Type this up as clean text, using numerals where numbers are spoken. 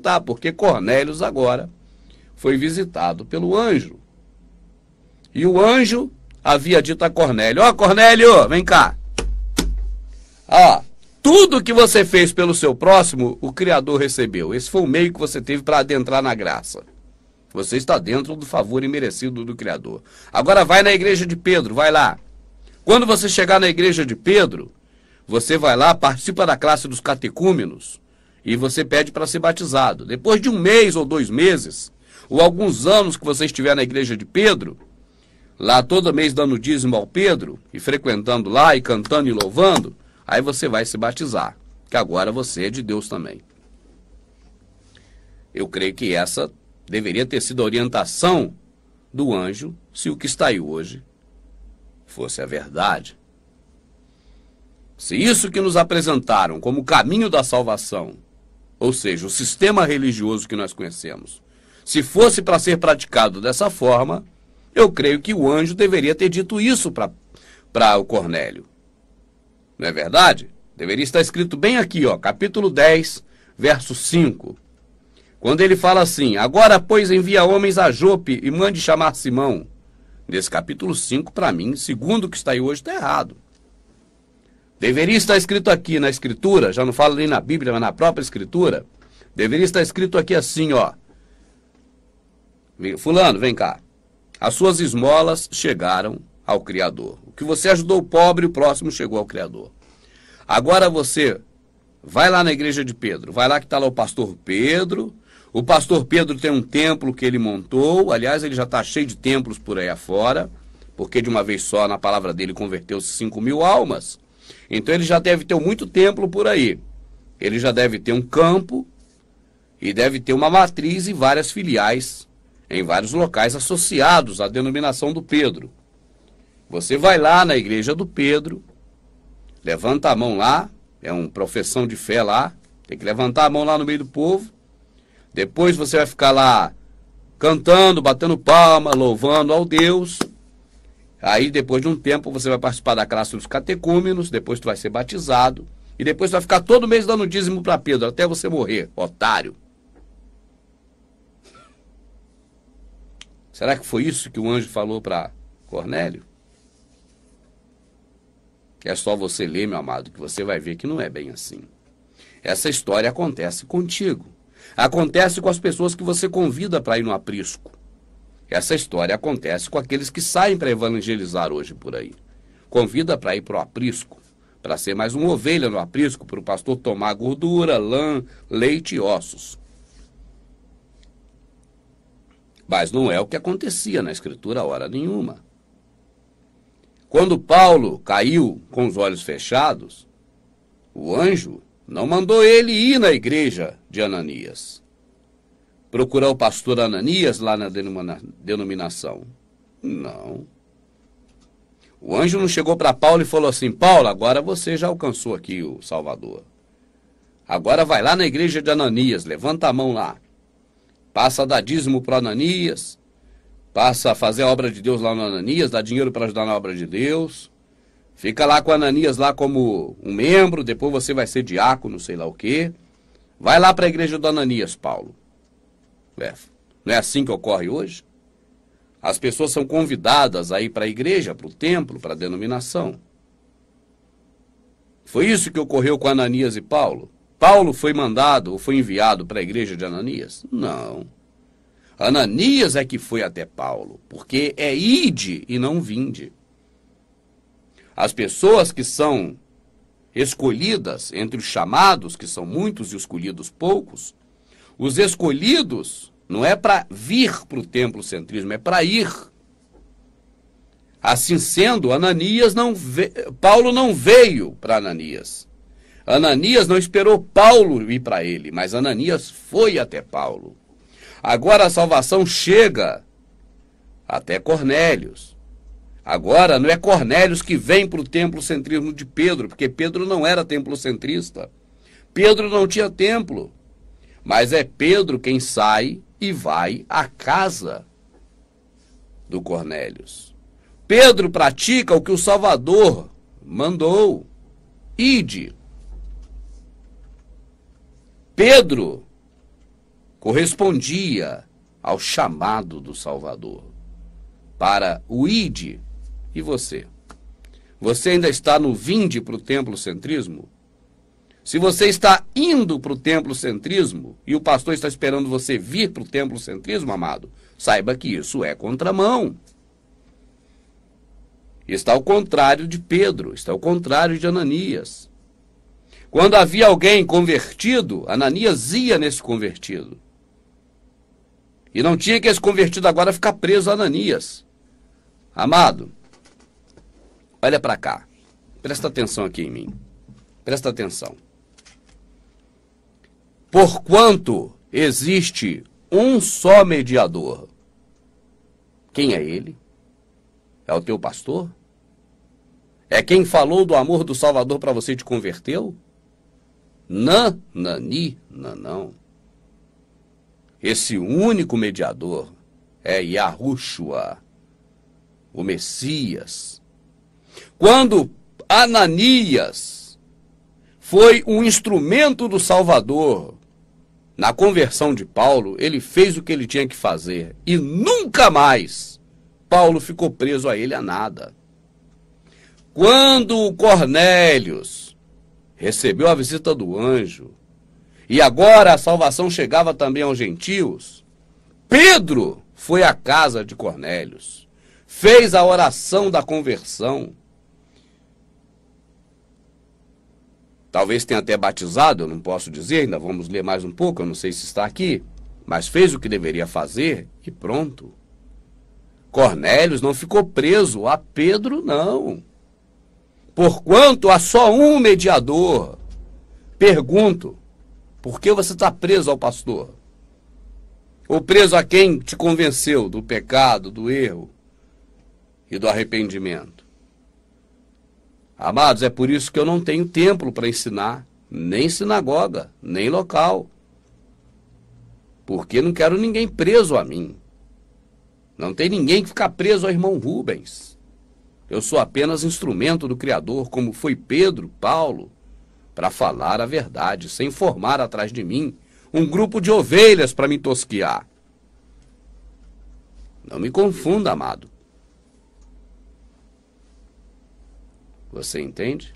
visitar, porque Cornélios agora foi visitado pelo anjo. E o anjo havia dito a Cornélio: ó, Cornélio, vem cá. Ó, tudo que você fez pelo seu próximo, o Criador recebeu. Esse foi o meio que você teve para adentrar na graça. Você está dentro do favor imerecido do Criador. Agora vai na igreja de Pedro, vai lá. Quando você chegar na igreja de Pedro, você vai lá, participa da classe dos catecúmenos e você pede para ser batizado. Depois de 1 mês ou 2 meses, ou alguns anos que você estiver na igreja de Pedro, lá todo mês dando dízimo ao Pedro, e frequentando lá, e cantando e louvando, aí você vai se batizar, que agora você é de Deus também. Eu creio que essa deveria ter sido a orientação do anjo, se o que está aí hoje fosse a verdade. Se isso que nos apresentaram como caminho da salvação, ou seja, o sistema religioso que nós conhecemos, se fosse para ser praticado dessa forma, eu creio que o anjo deveria ter dito isso para o Cornélio. Não é verdade? Deveria estar escrito bem aqui, ó, capítulo 10, verso 5. Quando ele fala assim: agora, pois, envia homens a Jope e mande chamar Simão. Nesse capítulo 5, para mim, segundo o que está aí hoje, está errado. Deveria estar escrito aqui na Escritura, já não falo nem na Bíblia, mas na própria Escritura, deveria estar escrito aqui assim, ó: fulano, vem cá. As suas esmolas chegaram ao Criador. O que você ajudou o pobre, o próximo chegou ao Criador. Agora você vai lá na igreja de Pedro, vai lá que está lá o pastor Pedro. O pastor Pedro tem um templo que ele montou, aliás, ele já está cheio de templos por aí afora, porque de uma vez só, na palavra dele, converteu-se 5.000 almas. Então ele já deve ter muito templo por aí. Ele já deve ter um campo e deve ter uma matriz e várias filiais em vários locais associados à denominação do Pedro. Você vai lá na igreja do Pedro, levanta a mão lá, é uma profissão de fé lá, tem que levantar a mão lá no meio do povo. Depois você vai ficar lá cantando, batendo palma, louvando ao Deus. Aí depois de um tempo você vai participar da classe dos catecúmenos, depois tu vai ser batizado, e depois tu vai ficar todo mês dando dízimo para Pedro, até você morrer, otário. Será que foi isso que o anjo falou para Cornélio? É só você ler, meu amado, que você vai ver que não é bem assim. Essa história acontece contigo. Acontece com as pessoas que você convida para ir no aprisco. Essa história acontece com aqueles que saem para evangelizar hoje por aí. Convida para ir para o aprisco, para ser mais uma ovelha no aprisco, para o pastor tomar gordura, lã, leite e ossos. Mas não é o que acontecia na Escritura a hora nenhuma. Quando Paulo caiu com os olhos fechados, o anjo não mandou ele ir na igreja de Ananias, procurar o pastor Ananias lá na denominação. Não. O anjo não chegou para Paulo e falou assim: Paulo, agora você já alcançou aqui o Salvador. Agora vai lá na igreja de Ananias, levanta a mão lá. Passa a dar dízimo para Ananias, passa a fazer a obra de Deus lá no Ananias, dá dinheiro para ajudar na obra de Deus. Fica lá com Ananias lá como um membro, depois você vai ser diácono, sei lá o quê. Vai lá para a igreja do Ananias, Paulo. Não é assim que ocorre hoje? As pessoas são convidadas a ir para a igreja, para o templo, para a denominação. Foi isso que ocorreu com Ananias e Paulo? Paulo foi mandado ou foi enviado para a igreja de Ananias? Não. Ananias é que foi até Paulo, porque é ide e não vinde. As pessoas que são escolhidas entre os chamados, que são muitos e os escolhidos poucos, os escolhidos não é para vir para o templocentrismo, é para ir. Assim sendo, Paulo não veio para Ananias. Ananias não esperou Paulo ir para ele, mas Ananias foi até Paulo. Agora a salvação chega até Cornélios. Agora não é Cornélios que vem para o templocentrismo de Pedro, porque Pedro não era templocentrista. Pedro não tinha templo. Mas é Pedro quem sai e vai à casa do Cornélios. Pedro pratica o que o Salvador mandou. Ide. Pedro correspondia ao chamado do Salvador para o ide. E você? Você ainda está no vinde para o templocentrismo? Se você está indo para o templocentrismo e o pastor está esperando você vir para o templocentrismo, amado, saiba que isso é contramão. Está ao contrário de Pedro, está ao contrário de Ananias. Quando havia alguém convertido, Ananias ia nesse convertido. E não tinha que esse convertido agora ficar preso a Ananias. Amado, olha para cá. Presta atenção aqui em mim. Presta atenção. Porquanto existe um só mediador. Quem é ele? É o teu pastor? É quem falou do amor do Salvador para você e te converteu? Não. Esse único mediador é Yahushua, o Messias. Quando Ananias foi um instrumento do Salvador na conversão de Paulo, ele fez o que ele tinha que fazer e nunca mais Paulo ficou preso a ele a nada. Quando Cornélios recebeu a visita do anjo e agora a salvação chegava também aos gentios, Pedro foi à casa de Cornélios, fez a oração da conversão. Talvez tenha até batizado, eu não posso dizer, ainda vamos ler mais um pouco, eu não sei se está aqui, mas fez o que deveria fazer e pronto. Cornélios não ficou preso a Pedro, não. Porquanto há só um mediador. Pergunto, por que você está preso ao pastor? Ou preso a quem te convenceu do pecado, do erro e do arrependimento? Amados, é por isso que eu não tenho templo para ensinar, nem sinagoga, nem local. Porque não quero ninguém preso a mim. Não tem ninguém que ficar preso ao irmão Rubens. Eu sou apenas instrumento do Criador, como foi Pedro, Paulo, para falar a verdade, sem formar atrás de mim um grupo de ovelhas para me tosquiar. Não me confunda, amado. Você entende?